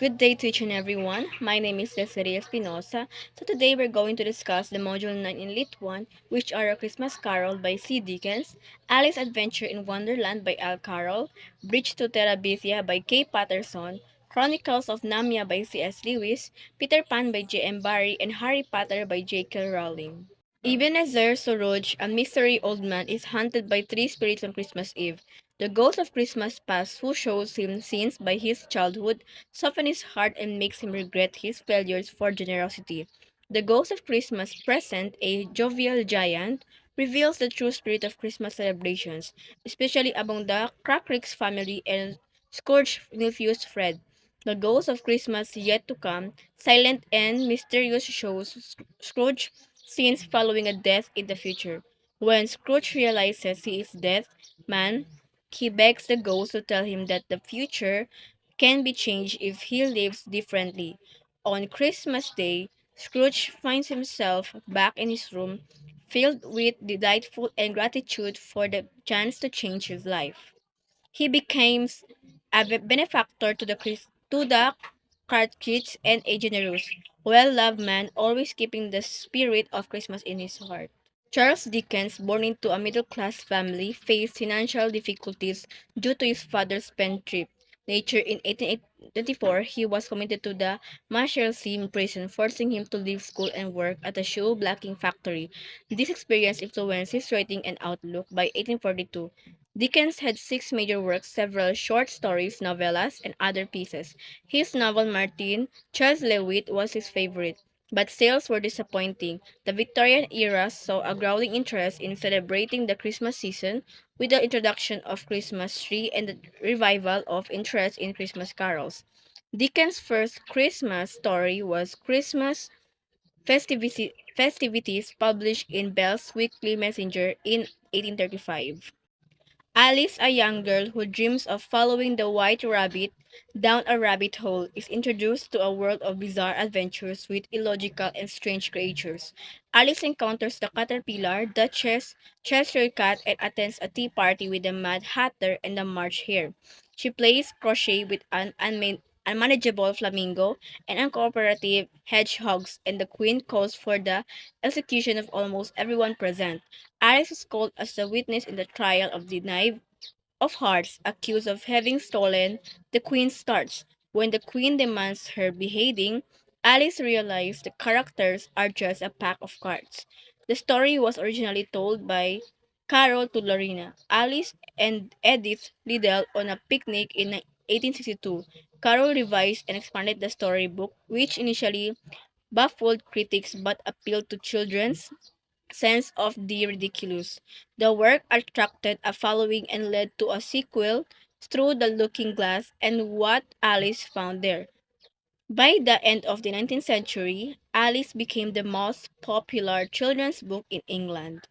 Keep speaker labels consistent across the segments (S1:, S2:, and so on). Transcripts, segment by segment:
S1: Good day to each and everyone. My name is Desiree Espinosa. So today we're going to discuss the Module 9 in Lit 1, which are A Christmas Carol by C. Dickens, Alice Adventure in Wonderland by Al Carroll, Bridge to Terabithia by K. Patterson, Chronicles of Narnia by C. S. Lewis, Peter Pan by J. M. Barrie, and Harry Potter by J. K. Rowling. Ebenezer Scrooge, a mystery old man, is haunted by three spirits on Christmas Eve. The ghost of Christmas past, who shows him scenes by his childhood, softens his heart and makes him regret his failures for generosity. The ghost of Christmas present, a jovial giant, reveals the true spirit of Christmas celebrations, especially among the Crackrick's family and Scrooge's nephew Fred. The ghost of Christmas yet to come, silent and mysterious, shows Scrooge scenes following a death in the future. When Scrooge realizes he is dead man, he begs the ghost to tell him that the future can be changed if he lives differently. On Christmas Day, Scrooge finds himself back in his room, filled with delightful and gratitude for the chance to change his life. He becomes a benefactor to the Cartridge and a generous, well-loved man, always keeping the spirit of Christmas in his heart. Charles Dickens, born into a middle-class family, faced financial difficulties due to his father's spendthrift nature. In 1824, he was committed to the Marshalsea prison, forcing him to leave school and work at a shoe blacking factory. This experience influenced his writing and outlook. By 1842, Dickens had six major works, several short stories, novellas, and other pieces. His novel Martin Chuzzlewit was his favorite, but sales were disappointing. The Victorian era saw a growing interest in celebrating the Christmas season with the introduction of Christmas tree and the revival of interest in Christmas carols. Dickens' first Christmas story was Christmas Festivities, published in Bell's Weekly Messenger in 1835. Alice, a young girl who dreams of following the white rabbit down a rabbit hole, is introduced to a world of bizarre adventures with illogical and strange creatures. Alice encounters the caterpillar, Duchess, Cheshire Cat, and attends a tea party with the Mad Hatter and the March Hare. She plays crochet with an unmanageable flamingo and uncooperative hedgehogs, and the queen calls for the execution of almost everyone present. Alice is called as a witness in the trial of the Knave of Hearts, accused of having stolen the Queen's tarts. When the Queen demands her beheading, Alice realizes the characters are just a pack of cards. The story was originally told by Carol to Lorena, Alice and Edith Liddell on a picnic in 1862. Carol revised and expanded the storybook, which initially baffled critics but appealed to children's sense of the ridiculous. The work attracted a following and led to a sequel, Through the Looking Glass and What Alice Found There. By the end of the 19th century, Alice became the most popular children's book in England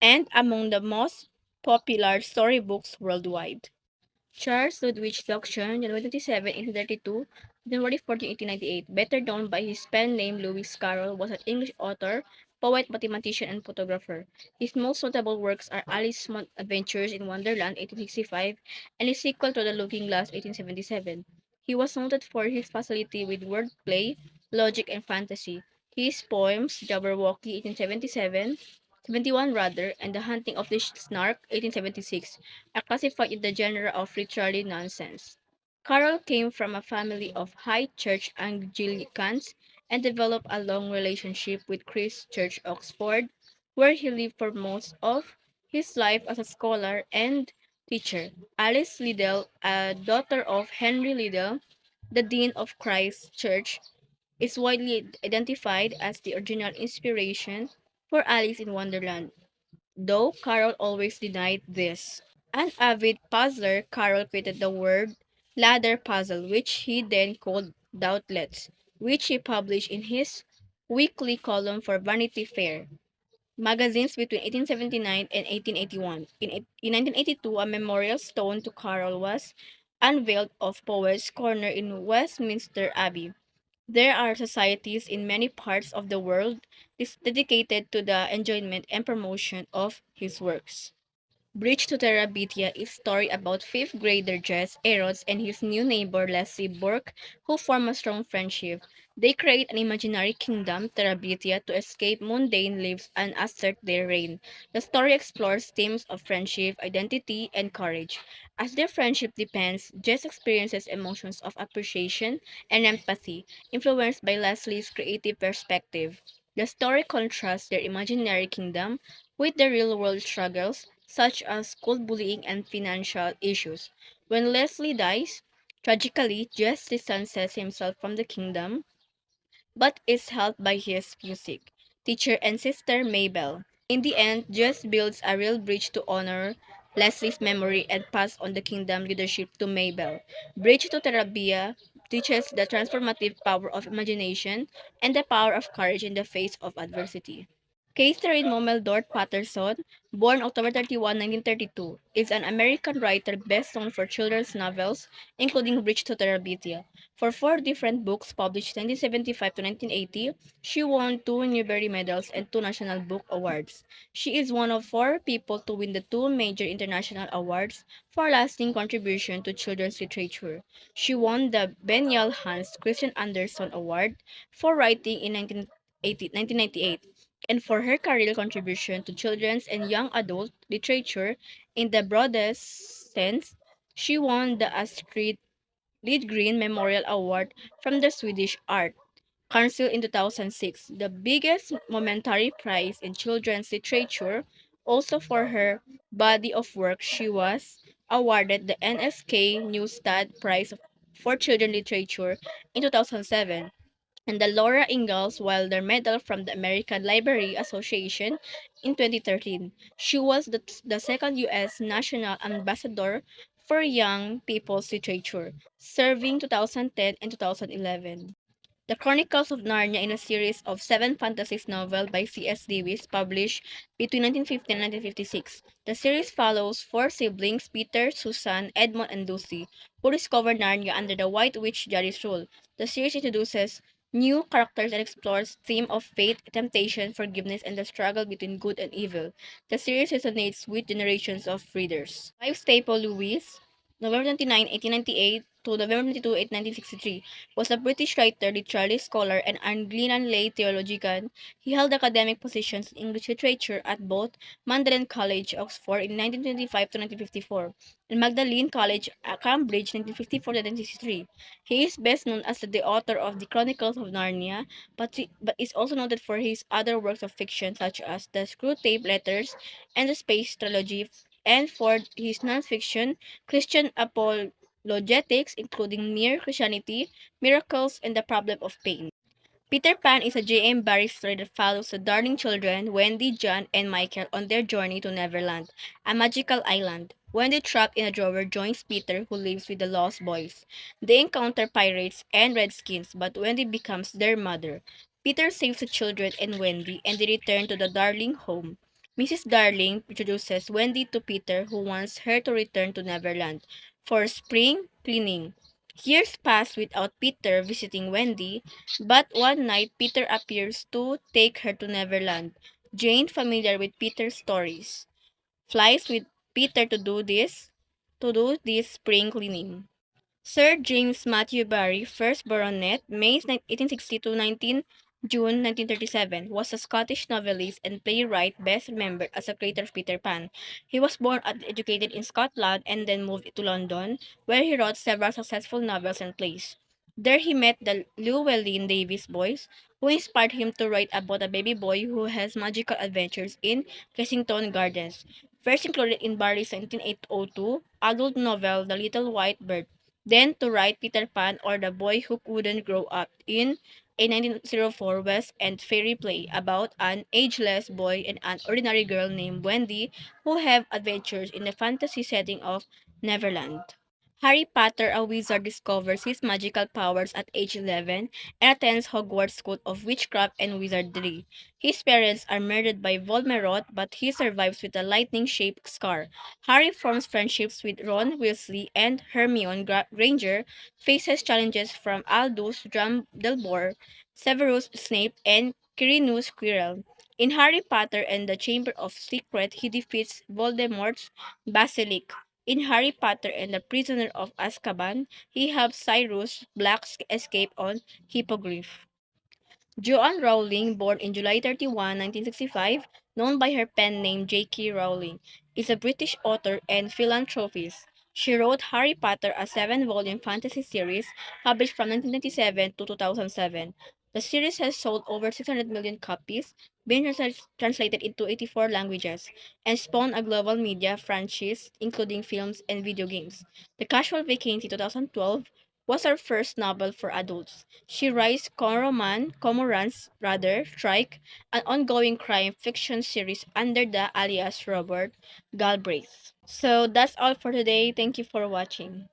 S1: and among the most popular storybooks worldwide. Charles Ludwig Stockton, January 27, 1832, January 14, 1898, better known by his pen name Lewis Carroll, was an English author, poet, mathematician, and photographer. His most notable works are Alice's Adventures in Wonderland, 1865, and his sequel to The Looking Glass, 1877. He was noted for his facility with wordplay, logic, and fantasy. His poems, Jabberwocky, 1877, 71 rather, and The Hunting of the Snark, 1876, are classified in the genre of literary nonsense. Carroll came from a family of high church Anglicans and developed a long relationship with Christ Church, Oxford, where he lived for most of his life as a scholar and teacher. Alice Liddell, a daughter of Henry Liddell, the dean of Christ Church, is widely identified as the original inspiration for Alice in Wonderland, though Carroll always denied this. An avid puzzler, Carroll created the word ladder puzzle, which he then called Doubtlets, which he published in his weekly column for Vanity Fair magazines between 1879 and 1881. In 1982, a memorial stone to Carroll was unveiled of Poets' Corner in Westminster Abbey. There are societies in many parts of the world dedicated to the enjoyment and promotion of his works. Bridge to Terabithia is a story about fifth grader Jess Eros and his new neighbor Leslie Burke, who form a strong friendship. They create an imaginary kingdom, Terabithia, to escape mundane lives and assert their reign. The story explores themes of friendship, identity, and courage. As their friendship depends, Jess experiences emotions of appreciation and empathy, influenced by Leslie's creative perspective. The story contrasts their imaginary kingdom with the real world struggles, such as school bullying and financial issues. When Leslie dies, tragically, Jess distances himself from the kingdom but is helped by his music, teacher, and sister Mabel. In the end, Jess builds a real bridge to honor Leslie's memory and pass on the kingdom leadership to Mabel. Bridge to Terabia teaches the transformative power of imagination and the power of courage in the face of adversity. Catherine Momeldorf Patterson, born October 31, 1932, is an American writer best known for children's novels, including Bridge to Terabithia. For four different books published 1975 to 1980, she won two Newbery Medals and two National Book Awards. She is one of four people to win the two major international awards for lasting contribution to children's literature. She won the Benjal Hans Christian Andersen Award for writing in 1998 and for her career contribution to children's and young adult literature in the broadest sense. She won the Astrid Lindgren Memorial Award from the Swedish Art Council in 2006, the biggest momentary prize in children's literature. Also for her body of work, she was awarded the NSK Newstad Prize for Children Literature in 2007 and the Laura Ingalls Wilder Medal from the American Library Association in 2013. She was the second U.S. National Ambassador for Young People's Literature, serving 2010 and 2011. The Chronicles of Narnia is a series of seven fantasy novels by C.S. Lewis published between 1950 and 1956. The series follows four siblings, Peter, Susan, Edmund, and Lucy, who discover Narnia under the White Witch Jadi's rule. The series introduces new characters and explores theme of fate, temptation, forgiveness, and the struggle between good and evil. The series resonates with generations of readers. Clive Staple Lewis, November 29, 1898 to November 22, 1963, was a British writer, literary scholar, and Anglican lay theologian. He held academic positions in English literature at both Magdalen College, Oxford in 1925 to 1954, and Magdalene College, Cambridge 1954 to 1963. He is best known as the author of the Chronicles of Narnia, but is also noted for his other works of fiction such as the Screwtape Letters and the Space Trilogy, and for his nonfiction, Christian apologetics, including Mere Christianity, Miracles, and the Problem of Pain. Peter Pan is a J.M. Barrie story that follows the darling children, Wendy, John, and Michael, on their journey to Neverland, a magical island. Wendy, trapped in a drawer, joins Peter, who lives with the Lost Boys. They encounter pirates and redskins, but Wendy becomes their mother. Peter saves the children and Wendy, and they return to the Darling home. Mrs. Darling introduces Wendy to Peter, who wants her to return to Neverland for spring cleaning. Years pass without Peter visiting Wendy, but one night Peter appears to take her to Neverland. Jane, familiar with Peter's stories, flies with Peter to do this spring cleaning. Sir James Matthew Barrie, 1st Baronet, May 1860 to 19 June 1937, was a Scottish novelist and playwright best remembered as a creator of Peter Pan. He was born and educated in Scotland and then moved to London, where he wrote several successful novels and plays. There he met the Llewellyn Davis boys, who inspired him to write about a baby boy who has magical adventures in Kensington Gardens. First included in Barrie's 1902 adult novel The Little White Bird, then to write Peter Pan or The Boy Who Couldn't Grow Up in a 1904 West End fairy play about an ageless boy and an ordinary girl named Wendy who have adventures in the fantasy setting of Neverland. Harry Potter, a wizard, discovers his magical powers at age 11 and attends Hogwarts School of Witchcraft and Wizardry. His parents are murdered by Voldemort, but he survives with a lightning-shaped scar. Harry forms friendships with Ron Weasley and Hermione Granger, faces challenges from Albus Dumbledore, Severus Snape, and Quirinus Quirrell. In Harry Potter and the Chamber of Secrets, he defeats Voldemort's Basilisk. In Harry Potter and the Prisoner of Azkaban, he helps Cyrus Black escape on Hippogriff. Joanne Rowling, born in July 31, 1965, known by her pen name J.K. Rowling, is a British author and philanthropist. She wrote Harry Potter, a seven-volume fantasy series published from 1997 to 2007. The series has sold over 600 million copies, been translated into 84 languages, and spawned a global media franchise, including films and video games. The Casual Vacancy 2012 was her first novel for adults. She writes Cormorants, Strike, an ongoing crime fiction series under the alias Robert Galbraith. So that's all for today. Thank you for watching.